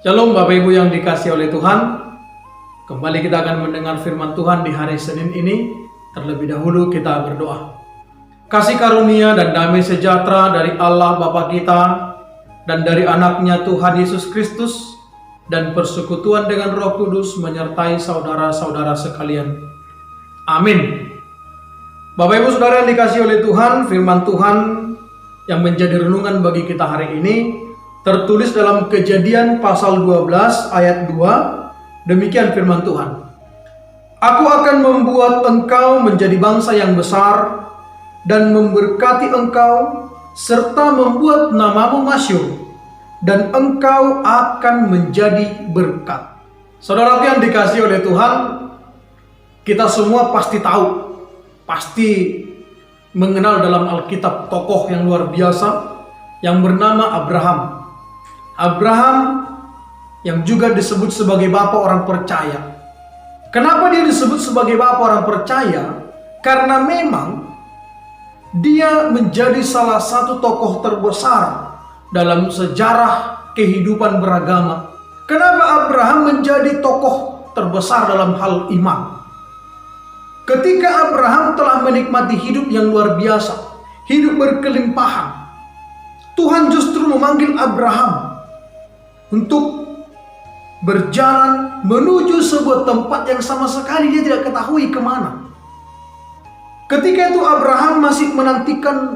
Shalom Bapak Ibu yang dikasihi oleh Tuhan. Kembali kita akan mendengar firman Tuhan di hari Senin ini. Terlebih dahulu kita berdoa. Kasih karunia dan damai sejahtera dari Allah Bapa kita dan dari anaknya Tuhan Yesus Kristus dan persekutuan dengan Roh Kudus menyertai saudara-saudara sekalian. Amin. Bapak Ibu Saudara yang dikasihi oleh Tuhan, firman Tuhan yang menjadi renungan bagi kita hari ini tertulis dalam Kejadian pasal 12 ayat 2. Demikian firman Tuhan. Aku akan membuat engkau menjadi bangsa yang besar dan memberkati engkau serta membuat namamu masyhur dan engkau akan menjadi berkat. Saudara yang dikasihi oleh Tuhan, kita semua pasti tahu, pasti mengenal dalam Alkitab tokoh yang luar biasa yang bernama Abraham. Abraham yang juga disebut sebagai bapa orang percaya. Kenapa dia disebut sebagai bapa orang percaya? Karena memang dia menjadi salah satu tokoh terbesar dalam sejarah kehidupan beragama. Kenapa Abraham menjadi tokoh terbesar dalam hal iman? Ketika Abraham telah menikmati hidup yang luar biasa, hidup berkelimpahan, Tuhan justru memanggil Abraham untuk berjalan menuju sebuah tempat yang sama sekali dia tidak ketahui kemana. Ketika itu Abraham masih menantikan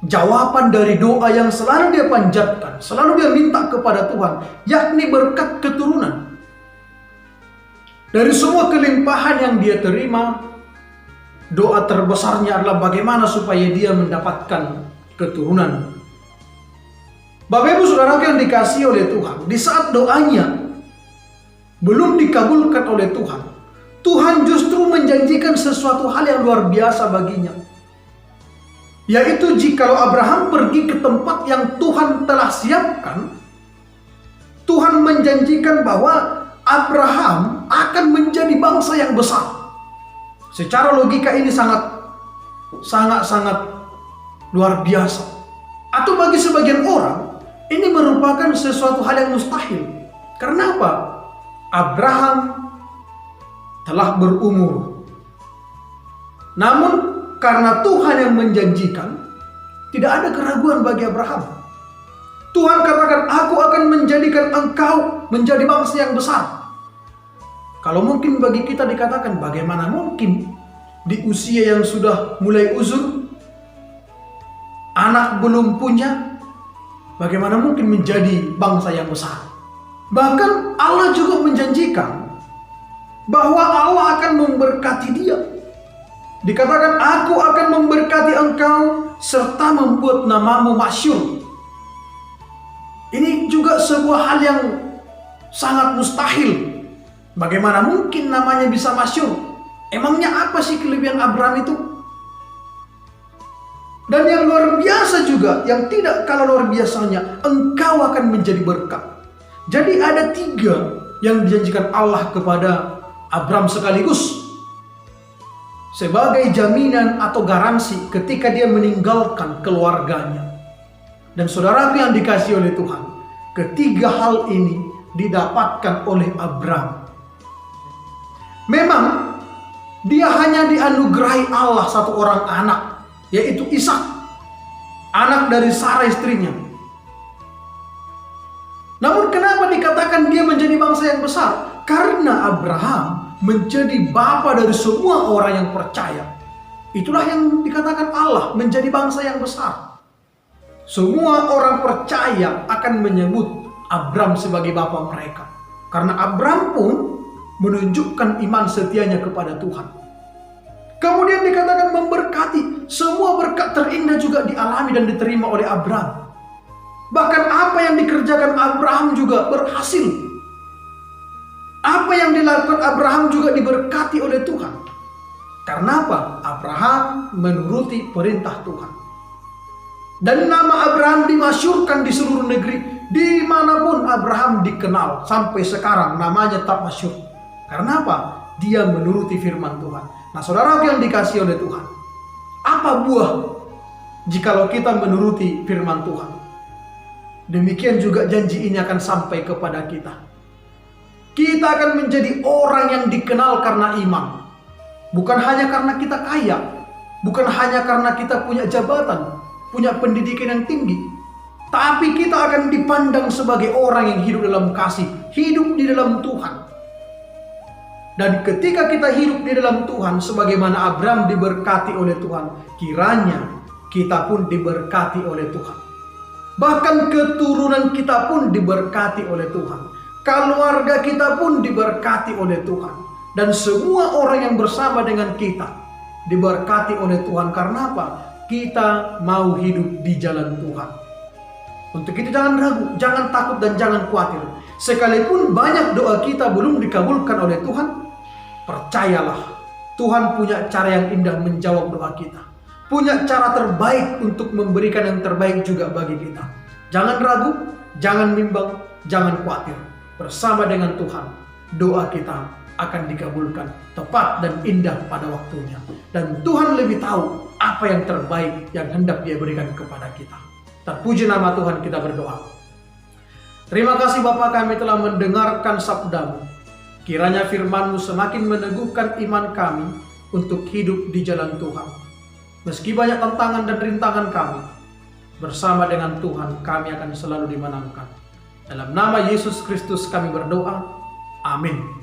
jawaban dari doa yang selalu dia panjatkan, selalu dia minta kepada Tuhan, yakni berkat keturunan. Dari semua kelimpahan yang dia terima, doa terbesarnya adalah bagaimana supaya dia mendapatkan keturunan. Bapak Ibu Saudara yang dikasihi oleh Tuhan, di saat doanya belum dikabulkan oleh Tuhan, Tuhan justru menjanjikan sesuatu hal yang luar biasa baginya. Yaitu jikalau Abraham pergi ke tempat yang Tuhan telah siapkan, Tuhan menjanjikan bahwa Abraham akan menjadi bangsa yang besar. Secara logika ini sangat luar biasa. Atau bagi sebagian orang, ini merupakan sesuatu hal yang mustahil. Karena apa? Abraham telah berumur. Namun karena Tuhan yang menjanjikan, tidak ada keraguan bagi Abraham. Tuhan katakan, aku akan menjadikan engkau menjadi bangsa yang besar. Kalau mungkin bagi kita dikatakan, bagaimana mungkin di usia yang sudah mulai uzur, anak belum punya, bagaimana mungkin menjadi bangsa yang besar? Bahkan Allah juga menjanjikan bahwa Allah akan memberkati dia. Dikatakan, aku akan memberkati engkau serta membuat namamu masyhur. Ini juga sebuah hal yang sangat mustahil. Bagaimana mungkin namanya bisa masyhur? Emangnya apa sih kelebihan Abraham itu? Dan yang luar biasa juga, yang tidak kalah luar biasanya, engkau akan menjadi berkat. Jadi ada 3 yang dijanjikan Allah kepada Abraham sekaligus, sebagai jaminan atau garansi ketika dia meninggalkan keluarganya. Dan saudaraku yang dikasihi oleh Tuhan, ketiga hal ini didapatkan oleh Abraham. Memang dia hanya dianugerahi Allah satu orang anak, yaitu Ishak, anak dari Sarah istrinya. Namun kenapa dikatakan dia menjadi bangsa yang besar? Karena Abraham menjadi bapa dari semua orang yang percaya. Itulah yang dikatakan Allah menjadi bangsa yang besar. Semua orang percaya akan menyebut Abraham sebagai bapa mereka. Karena Abraham pun menunjukkan iman setianya kepada Tuhan. Kemudian dikatakan memberkati. Semua berkat terindah juga dialami dan diterima oleh Abraham. Bahkan apa yang dikerjakan Abraham juga berhasil. Apa yang dilakukan Abraham juga diberkati oleh Tuhan. Karena apa? Abraham menuruti perintah Tuhan. Dan nama Abraham dimasyhurkan di seluruh negeri. Dimanapun Abraham dikenal, sampai sekarang namanya tetap masyhur. Karena apa? Dia menuruti firman Tuhan. Nah, saudara yang dikasihi oleh Tuhan, apa buah jikalau kita menuruti firman Tuhan? demikian juga janji ini akan sampai kepada kita. Kita akan menjadi orang yang dikenal karena iman. Bukan hanya karena kita kaya, bukan hanya karena kita punya jabatan, punya pendidikan yang tinggi, tapi kita akan dipandang sebagai orang yang hidup dalam kasih, hidup di dalam Tuhan. Dan ketika kita hidup di dalam Tuhan, sebagaimana Abraham diberkati oleh Tuhan, kiranya kita pun diberkati oleh Tuhan. Bahkan keturunan kita pun diberkati oleh Tuhan. Keluarga kita pun diberkati oleh Tuhan. Dan semua orang yang bersama dengan kita diberkati oleh Tuhan. Karena apa? Kita mau hidup di jalan Tuhan. Untuk itu jangan ragu, jangan takut dan jangan khawatir. Sekalipun banyak doa kita belum dikabulkan oleh Tuhan, percayalah, Tuhan punya cara yang indah menjawab doa kita. Punya cara terbaik untuk memberikan yang terbaik juga bagi kita. Jangan ragu, jangan bimbang, jangan khawatir. Bersama dengan Tuhan, doa kita akan dikabulkan tepat dan indah pada waktunya. Dan Tuhan lebih tahu apa yang terbaik yang hendak Dia berikan kepada kita. Terpuji nama Tuhan, kita berdoa. Terima kasih Bapa, kami telah mendengarkan sabda-Mu. Kiranya firman-Mu semakin meneguhkan iman kami untuk hidup di jalan Tuhan. Meski banyak tantangan dan rintangan kami, bersama dengan Tuhan kami akan selalu dimenangkan. Dalam nama Yesus Kristus kami berdoa. Amin.